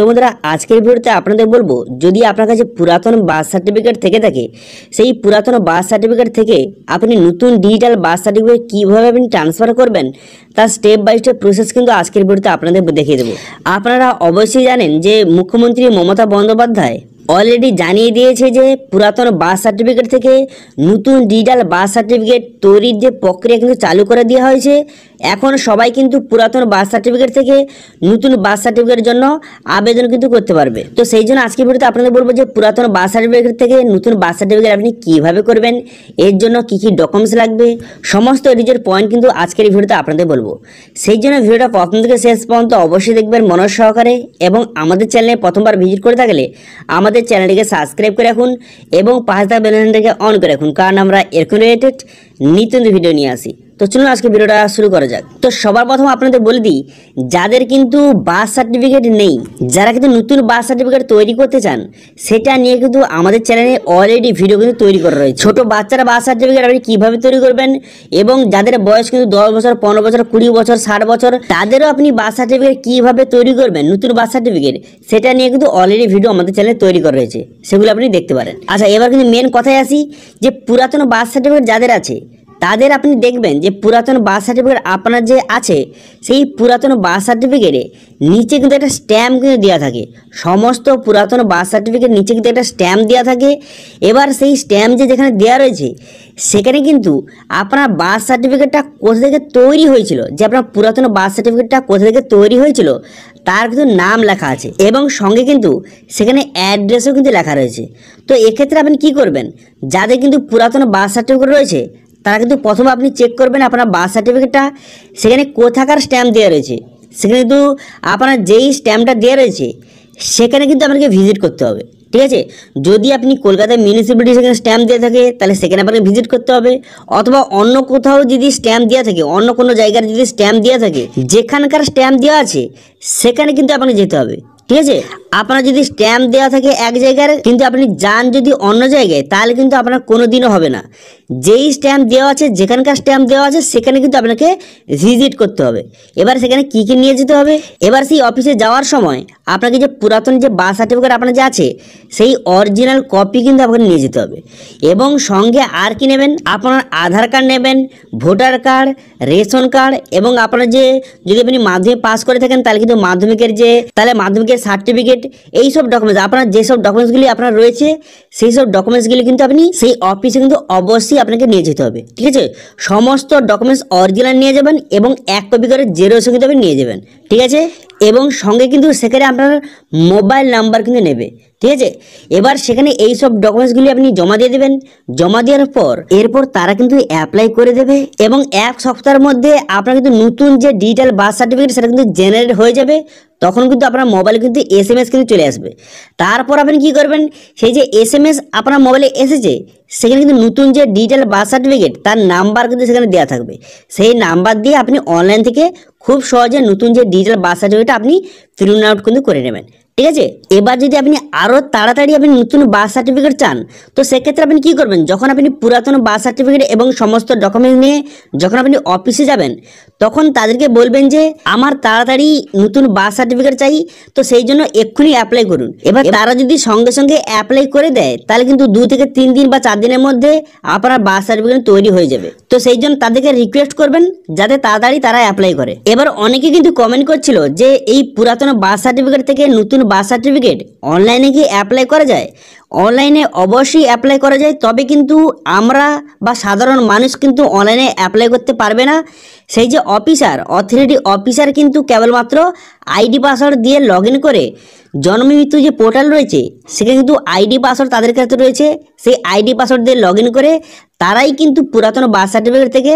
তো বন্ধুরা আজকের ভিডিওতে আপনাদের বলবো, যদি আপনার কাছে পুরাতন বার্থ সার্টিফিকেট থেকে থাকে, সেই পুরাতন বার্থ সার্টিফিকেট থেকে আপনি নতুন ডিজিটাল বার্থ সার্টিফিকেট কীভাবে আপনি ট্রান্সফার করবেন তার স্টেপ বাই স্টেপ প্রসেস কিন্তু আজকের ভিডিওতে আপনাদের দেখিয়ে দেবো। আপনারা অবশ্যই জানেন যে মুখ্যমন্ত্রী মমতা বন্দ্যোপাধ্যায় অলরেডি জানিয়ে দিয়েছে যে পুরাতন বার্থ সার্টিফিকেট থেকে নতুন ডিজিটাল বার্থ সার্টিফিকেট তৈরির যে প্রক্রিয়া কিন্তু চালু করে দেওয়া হয়েছে। এখন সবাই কিন্তু পুরাতন বার্থ সার্টিফিকেট থেকে নতুন বার্থ সার্টিফিকেটের জন্য আবেদন কিন্তু করতে পারবে। তো সেই জন্য আজকের ভিডিওতে আপনাদের বলবো যে পুরাতন বার্থ সার্টিফিকেট থেকে নতুন বার্থ সার্টিফিকেট আপনি কীভাবে করবেন, এর জন্য কী কী ডকুমেন্টস লাগবে, সমস্ত ডিটেল পয়েন্ট কিন্তু আজকের এই ভিডিওতে আপনাদের বলবো। সেই জন্য ভিডিওটা প্রথম থেকে শেষ পর্যন্ত অবশ্যই দেখবেন মনোযোগ সহকারে, এবং আমাদের চ্যানেলে প্রথমবার ভিজিট করে থাকলে আমাদের চ্যানেলটিকে সাবস্ক্রাইব করে রাখুন এবং পাশে থাকা বেল আইকনটাকে অন করে রাখুন, কারণ আমরা এরকম রিলেটেড নিত্য ভিডিও নিয়ে আসি। তো চলুন আজকে ভিডিওটা শুরু করা যাক। তো সবার প্রথম আপনাদের বলে দিই, যাদের কিন্তু বার্থ সার্টিফিকেট নেই, যারা কিন্তু নতুন বার্থ সার্টিফিকেট তৈরি করতে চান, সেটা নিয়ে কিন্তু আমাদের চ্যানেলে অলরেডি ভিডিও কিন্তু তৈরি করা রয়েছে। ছোট বাচ্চারা বার্থ সার্টিফিকেট আপনি কীভাবে তৈরি করবেন, এবং যাদের বয়স কিন্তু 10 বছর, 15 বছর, 20 বছর, 60 বছর, তাদেরও আপনি বার্থ সার্টিফিকেট কীভাবে তৈরি করবেন, নতুন বার্থ সার্টিফিকেট, সেটা নিয়ে কিন্তু অলরেডি ভিডিও আমাদের চ্যানেলে তৈরি করা রয়েছে, সেগুলো আপনি দেখতে পারেন। আচ্ছা, এবার কিন্তু মেন কথায় আসি যে পুরাতন বার্থ সার্টিফিকেট যাদের আছে তাদের আপনি দেখবেন যে পুরাতন বার্থ সার্টিফিকেট আপনার যে আছে, সেই পুরাতন বার্থ সার্টিফিকেটে নিচে কিন্তু একটা স্ট্যাম্প কিন্তু দেওয়া থাকে। সমস্ত পুরাতন বার্থ সার্টিফিকেট নিচে কিন্তু একটা স্ট্যাম্প দেওয়া থাকে। এবার সেই স্ট্যাম্প যে যেখানে দেওয়া রয়েছে, সেখানে কিন্তু আপনার বার্থ সার্টিফিকেটটা কোথা থেকে তৈরি হয়েছিল, যে আপনার পুরাতন বার্থ সার্টিফিকেটটা কোথা থেকে তৈরি হয়েছিল তার কিন্তু নাম লেখা আছে, এবং সঙ্গে কিন্তু সেখানে অ্যাড্রেসও কিন্তু লেখা রয়েছে। তো এক্ষেত্রে আপনি কী করবেন, যাদের কিন্তু পুরাতন বার্থ সার্টিফিকেট রয়েছে তারা কিন্তু প্রথমে আপনি চেক করবেন আপনার বার্থ সার্টিফিকেটটা সেখানে কোথাকার স্ট্যাম্প দেওয়া রয়েছে। সেখানে কিন্তু আপনার যেই স্ট্যাম্পটা দেওয়া রয়েছে সেখানে কিন্তু আপনাকে ভিজিট করতে হবে, ঠিক আছে। যদি আপনি কলকাতায় মিউনিসিপ্যালিটি সেখানে স্ট্যাম্প দেওয়া থাকে, তাহলে সেখানে আপনাকে ভিজিট করতে হবে, অথবা অন্য কোথাও যদি স্ট্যাম্প দেওয়া থাকে, অন্য কোনো জায়গার যদি স্ট্যাম্প দেওয়া থাকে, যেখানকার স্ট্যাম্প দেওয়া আছে সেখানে কিন্তু আপনাকে যেতে হবে, ঠিক আছে। আপনার যদি স্ট্যাম্প দেওয়া থাকে এক জায়গায়, কিন্তু আপনি যান যদি অন্য জায়গায়, তাহলে কিন্তু আপনার কোনো দিনও হবে না। যেই স্ট্যাম্প দেওয়া আছে, যেখানকার স্ট্যাম্প দেওয়া আছে, সেখানে কিন্তু আপনাকে ভিজিট করতে হবে। এবার সেখানে কী কী নিয়ে যেতে হবে, এবার সেই অফিসে যাওয়ার সময় আপনাকে যে পুরাতন যে বার্থ সার্টিফিকেট আপনার যে আছে, সেই অরিজিনাল কপি কিন্তু আপনাকে নিয়ে যেতে হবে। এবং সঙ্গে আর কি নেবেন, আপনার আধার কার্ড নেবেন, ভোটার কার্ড, রেশন কার্ড, এবং আপনার যে যদি আপনি মাধ্যমিক পাস করে থাকেন তাহলে কিন্তু মাধ্যমিকের সার্টিফিকেট, এই সব ডকুমেন্টস, আপনার যেসব ডকুমেন্টসগুলি আপনার রয়েছে সেই সব ডকুমেন্টসগুলি কিন্তু আপনি সেই অফিসে কিন্তু অবশ্যই আপনাকে নিয়ে যেতে হবে, ঠিক আছে। সমস্ত ডকুমেন্টস অরিজিনাল নিয়ে যাবেন, এবং 1 কপি করে জেরক্সও কিন্তু আপনি নিয়ে যাবেন, ঠিক আছে। এবং সঙ্গে কিন্তু সেখানে আপনার মোবাইল নাম্বার কিন্তু নেবে, ঠিক আছে। এবার সেখানে এই সব ডকুমেন্টসগুলি আপনি জমা দিয়ে দেবেন। জমা দেওয়ার পর এরপর তারা কিন্তু অ্যাপ্লাই করে দেবে, এবং 1 সপ্তাহের মধ্যে আপনার কিন্তু নতুন যে ডিজিটাল বার্থ সার্টিফিকেট সেটা কিন্তু জেনারেট হয়ে যাবে। তখন কিন্তু আপনার মোবাইলে কিন্তু SMS কিন্তু চলে আসবে। তারপর আপনি কী করবেন, সেই যে SMS আপনার মোবাইলে এসেছে সেখানে কিন্তু নতুন যে ডিজিটাল বার্থ সার্টিফিকেট তার নাম্বার কিন্তু সেখানে দেওয়া থাকবে। সেই নাম্বার দিয়ে আপনি অনলাইন থেকে খুব সহজে নতুন যে ডিজিটাল বার্থ সার্টিফিকেট আপনি প্রিন্ট আউট কিন্তু করে নেবেন, ঠিক আছে। এবার যদি আপনি আরও তাড়াতাড়ি আপনি নতুন বার্থ সার্টিফিকেট চান, তো সেক্ষেত্রে আপনি কী করবেন, যখন আপনি পুরাতন বার্থ সার্টিফিকেট এবং সমস্ত ডকুমেন্ট নিয়ে যখন আপনি অফিসে যাবেন, তখন তাদেরকে বলবেন যে আমার তাড়াতাড়ি নতুন বার্থ সার্টিফিকেট চাই, তো সেই জন্য এক্ষুনি অ্যাপ্লাই করুন। এবার তারা যদি সঙ্গে সঙ্গে অ্যাপ্লাই করে দেয়, তাহলে কিন্তু 2 থেকে 3 দিন বা 4 দিনের মধ্যে আপনার বার্থ সার্টিফিকেট তৈরি হয়ে যাবে। তো সেই জন্য তাদেরকে রিকোয়েস্ট করবেন যাতে তাড়াতাড়ি তারা অ্যাপ্লাই করে। এবার অনেকে কিন্তু কমেন্ট করছিল যে এই পুরাতন বার্থ সার্টিফিকেট থেকে নতুন বার্থ সার্টিফিকেট অনলাইনে কি অ্যাপ্লাই করা যায়। অনলাইনে অবশ্যই অ্যাপ্লাই করা যায়, তবে কিন্তু আমরা বা সাধারণ মানুষ কিন্তু অনলাইনে অ্যাপ্লাই করতে পারবে না। সেই যে অথরিটি অফিসার কিন্তু কেবলমাত্র আইডি পাসওয়ার্ড দিয়ে লগ ইন করে জন্ম মৃত্যু যে পোর্টাল রয়েছে সেখানে কিন্তু আইডি পাসওয়ার্ড তাদের কাছে রয়েছে, সেই আইডি পাসওয়ার্ড দিয়ে লগ ইন করে তারাই কিন্তু পুরাতন বার্থ সার্টিফিকেট থেকে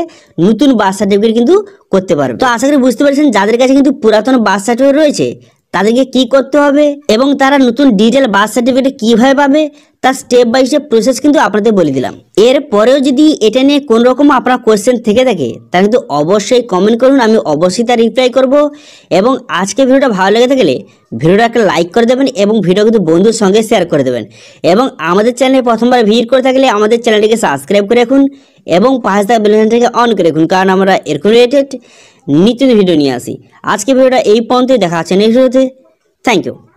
নতুন বার্থ সার্টিফিকেট কিন্তু করতে পারবে। তো আশা করি বুঝতে পারছেন যাদের কাছে কিন্তু পুরাতন বার্থ সার্টিফিকেট রয়েছে তাদেরকে কি করতে হবে, এবং তারা নতুন ডিজিটাল বার্থ সার্টিফিকেট কীভাবে পাবে তার স্টেপ বাই স্টেপ প্রসেস কিন্তু আপনাদের বলে দিলাম। এরপরেও যদি এটা নিয়ে কোনো রকম আপনার কোয়েশ্চেন থেকে থাকে তাহলে কিন্তু অবশ্যই কমেন্ট করুন, আমি অবশ্যই তার রিপ্লাই করব। এবং আজকে ভিডিওটা ভালো লেগে থাকলে ভিডিওটা একটা লাইক করে দেবেন, এবং ভিডিও কিন্তু বন্ধুর সঙ্গে শেয়ার করে দেবেন। এবং আমাদের চ্যানেলে প্রথমবার ভিজিট করে থাকলে আমাদের চ্যানেলটিকে সাবস্ক্রাইব করে রাখুন, এবং পাশে থাকা বেল আইকনটাকে অন করে রাখুন, কারণ আমরা এরকম রিলেটেড নিত্য ভিডিও নিয়ে আসি। আজকে ভিডিওটা এই পর্যন্তই, দেখা হচ্ছে নেক্সট ভিডিওতে। Thank you.